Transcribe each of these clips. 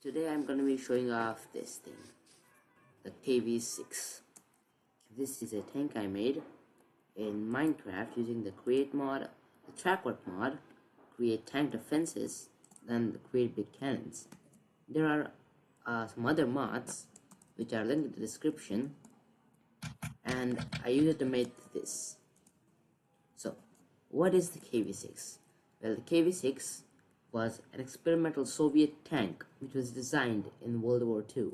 Today I'm going to be showing off this thing, the KV6. This is a tank I made in Minecraft using the create mod, the Trackwork mod, create tank defenses, then create big cannons. There are some other mods which are linked in the description, and I use it to make this. So, what is the KV6? Well, the KV6 was an experimental Soviet tank which was designed in World War II.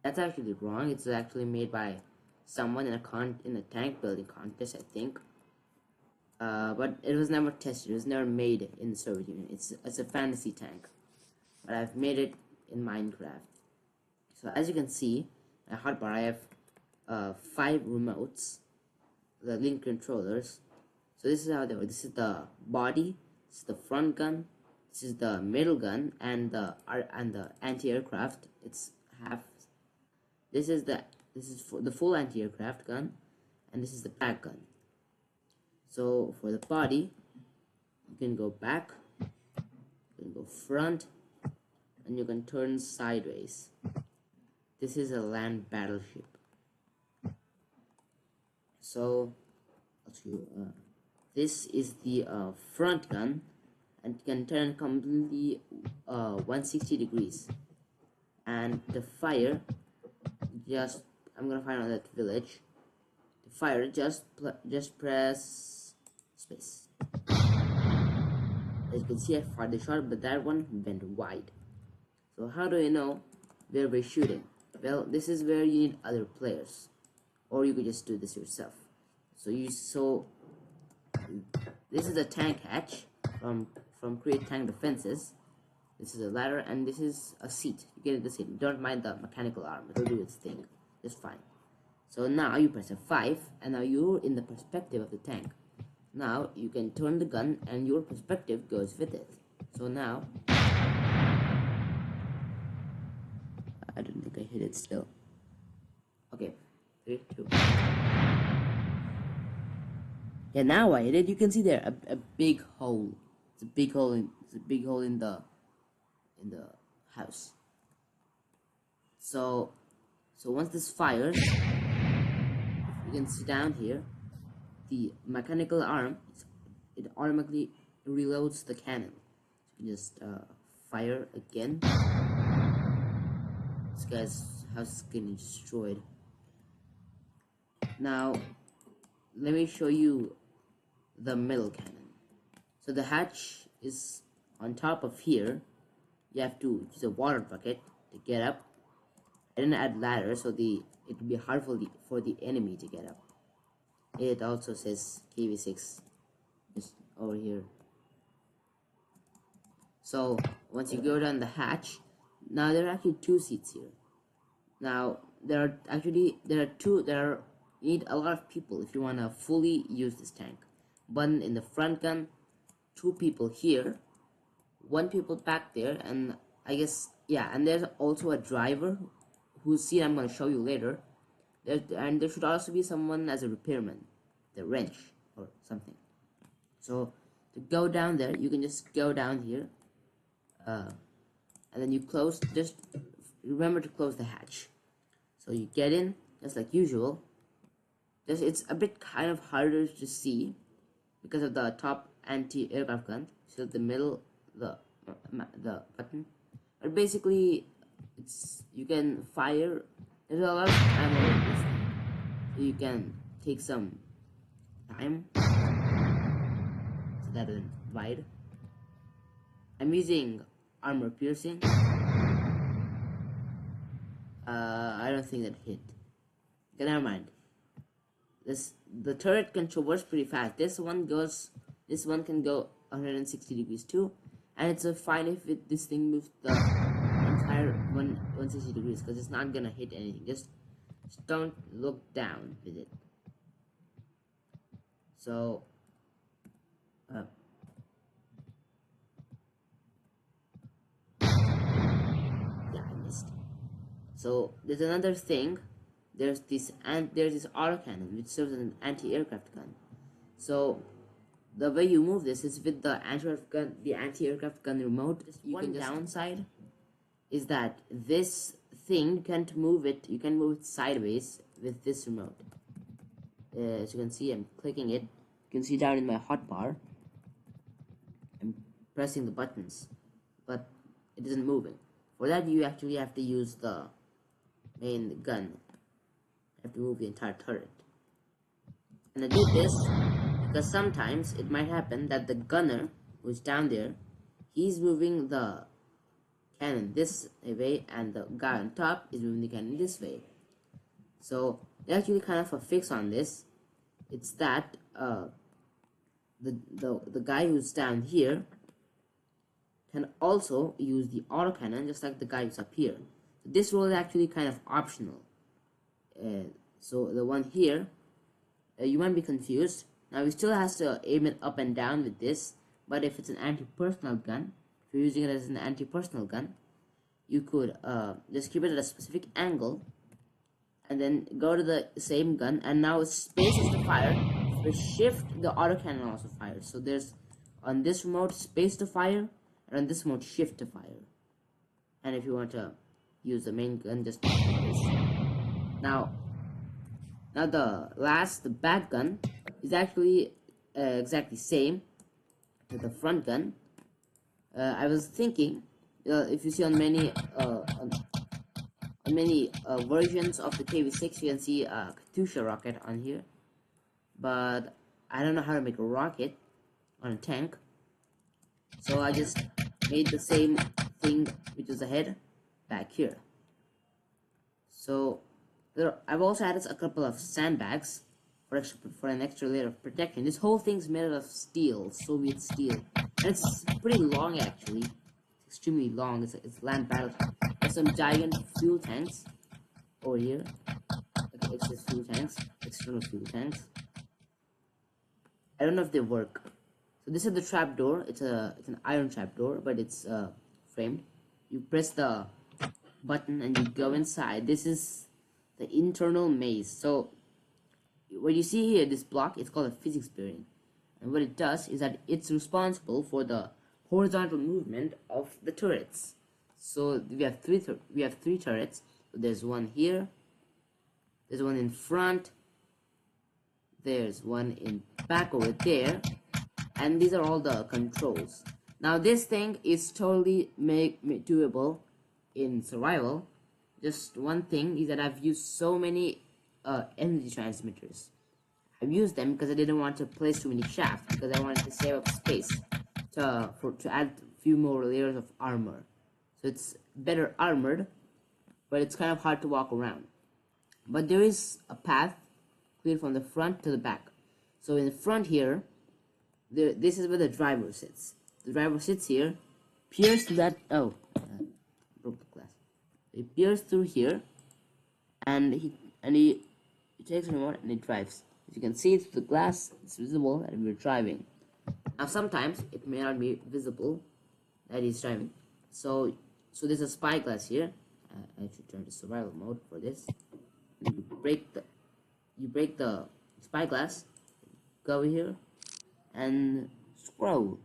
That's actually wrong. It's actually made by someone in a tank building contest, I think. But it was never tested. It was never made in the Soviet Union. It's a fantasy tank, but I've made it in Minecraft. So as you can see, my hotbar, I have 5 remotes, the link controllers. So this is how they work. This is the body. This is the front gun. This is the middle gun, and the anti-aircraft. It's half. This is for the full anti-aircraft gun, and this is the back gun. So for the body, you can go back, you can go front, and you can turn sideways. This is a land battleship. So I'll show you. This is the front gun, and can turn completely 160 degrees. And the fire, I'm gonna fire on that village. The fire, just press space. As you can see, I fired the shot, but that one went wide. So how do you know where we're shooting? Well, this is where you need other players, or you could just do this yourself. This is a tank hatch from Create Tank Defenses. This is a ladder, and this is a seat. You get the seat. Don't mind the mechanical arm; it'll do its thing just fine. So now you press F5, and now you're in the perspective of the tank. Now you can turn the gun, and your perspective goes with it. So now, I don't think I hit it still. Okay, 3, 2. Yeah, now I hit it. You can see there a big hole. It's a big hole in the house. So once this fires, you can see down here, the mechanical arm, it automatically reloads the cannon. So you can just fire again. This guy's house is getting destroyed. Now let me show you the middle cannon. So the hatch is on top of here. You have to use a water bucket to get up. I didn't add ladder, so it would be hard for the enemy to get up. It also says KV6 just over here. So once you go down the hatch, now there are actually 2 seats here. Now you need a lot of people if you want to fully use this tank. One in the front gun, 2 people here, 1 people back there, and I guess, yeah, and there's also a driver whose seat I'm going to show you later. And there should also be someone as a repairman, the wrench or something. So to go down there, you can just go down here, and then you close. Just remember to close the hatch. So you get in just like usual. It's a bit kind of harder to see because of the top anti-aircraft gun. So the middle, the button, but basically you can fire. There's a lot of ammo in this thing, so you can take some time. So that went wide. I'm using armor piercing. I don't think that hit. Okay, never mind. The turret can traverse pretty fast. This one can go 160 degrees too, and it's fine if this thing moves the entire 160 degrees, because it's not gonna hit anything. Just don't look down with it. So yeah, I missed. So there's another thing. There's this autocannon which serves as an anti-aircraft gun. So the way you move this is with the anti-aircraft gun remote. You can downside is that this thing, you can't move it. You can move it sideways with this remote. As you can see, I'm clicking it. You can see down in my hotbar, I'm pressing the buttons, but it isn't moving. For that, you actually have to use the main gun. You have to move the entire turret. And I do this because sometimes it might happen that the gunner who's down there, he's moving the cannon this way, and the guy on top is moving the cannon this way. So there's actually kind of a fix on this. It's that the guy who's down here can also use the autocannon just like the guy who's up here. So this role is actually kind of optional. So the one here, you might be confused. Now he still has to aim it up and down with this, but if it's an anti-personnel gun, if you're using it as an anti-personnel gun, you could just keep it at a specific angle and then go to the same gun, and now space is to fire. With shift, the autocannon also fires. So there's on this remote space to fire, and on this remote shift to fire. And if you want to use the main gun, just this. Now the back gun is actually exactly same to the front gun. I was thinking, if you see on many versions of the KV6, you can see a Katyusha rocket on here, but I don't know how to make a rocket on a tank, so I just made the same thing, which is the head, back here. So I've also added a couple of sandbags for an extra layer of protection. This whole thing's made out of steel, Soviet steel, and it's pretty long actually. It's extremely long. It's land battle. There's some giant fuel tanks over here. Okay, excess fuel tanks, external fuel tanks. I don't know if they work. So this is the trap door. It's an iron trap door, but it's framed. You press the button and you go inside. This is the internal maze. So what you see here, this block, it's called a physics bearing, and what it does is that it's responsible for the horizontal movement of the turrets. So we have three turrets. So there's one here, there's one in front, there's one in back over there, and these are all the controls. Now this thing is totally doable in survival. Just one thing is that I've used so many energy transmitters. I've used them because I didn't want to place too many shafts, because I wanted to save up space to add a few more layers of armor. So it's better armored, but it's kind of hard to walk around. But there is a path clear from the front to the back. So in the front here, this is where the driver sits. The driver sits here, peers through that. Oh, broke the glass. He peers through here, and he takes a remote and he drives. As you can see through the glass, it's visible that we're driving. Now sometimes it may not be visible that he's driving. So there's a spyglass here. I should turn to survival mode for this. You break the spyglass. Go over here and scroll.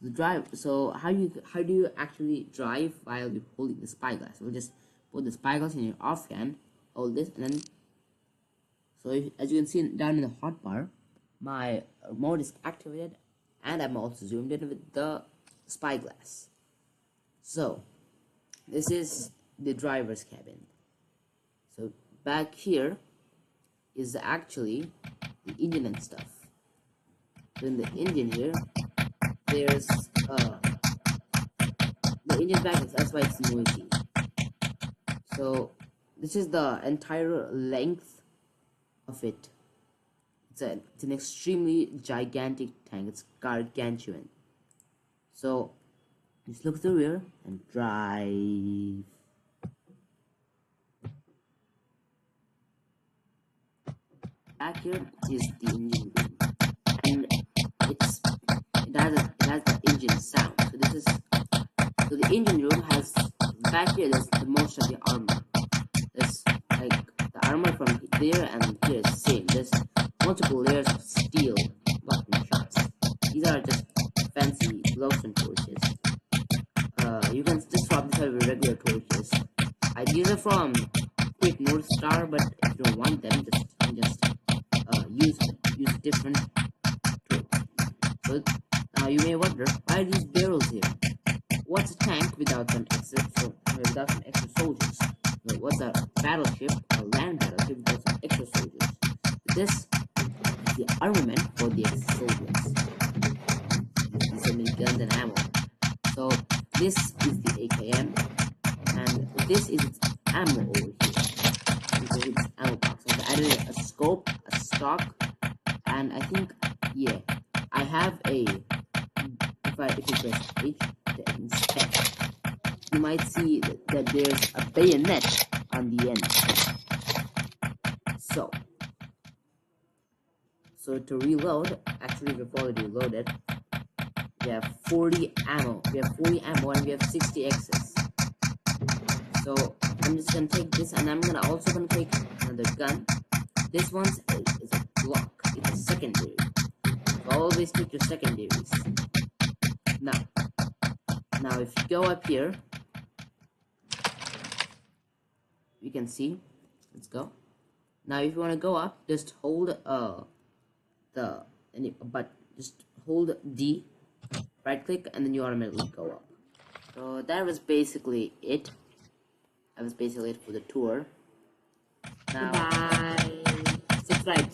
The drive. So how do you actually drive while you're holding the spyglass? We'll just put the spyglass in your offhand, hold this, and then. So as you can see down in the hotbar, my mode is activated, and I'm also zoomed in with the spyglass. So this is the driver's cabin. So back here is actually the engine and stuff. So in the engine here, there's the engine back, that's why it's noisy. So this is the entire length of it. It's an extremely gigantic tank. It's gargantuan. So just look through here and drive. Back here is the engine room, and it has the engine sound. So the engine room has, back here there's the most of the armor. There's like the armor from there and here is the same. There's multiple layers of steel button shots. These are just fancy glowstone torches. you can just swap this out with regular torches. These are from Quick North Star, but if you don't want them, just use different torch. So now you may wonder, why are these barrels here? What's a tank without some extra soldiers? No, what's a battleship, a land battleship without some extra soldiers? This is the armament for the extra soldiers. These so many guns and ammo. So this is the AKM, and this is its ammo over here. This is its ammo box. So I added a scope, a stock, and I think I have a. If you press H to inspect, you might see that there's a bayonet on the end. So to reload, actually we've already loaded. We have 40 ammo. We have 40 ammo and we have 60 excess. So I'm just gonna take this, and I'm also gonna take another gun. This one is a Glock. It's a secondary. So always take your secondaries. Now if you go up here, you can see. Let's go. Now if you want to go up, just hold just hold D, right click, and then you automatically go up. So that was basically it. That was basically it for the tour. Now, subscribe.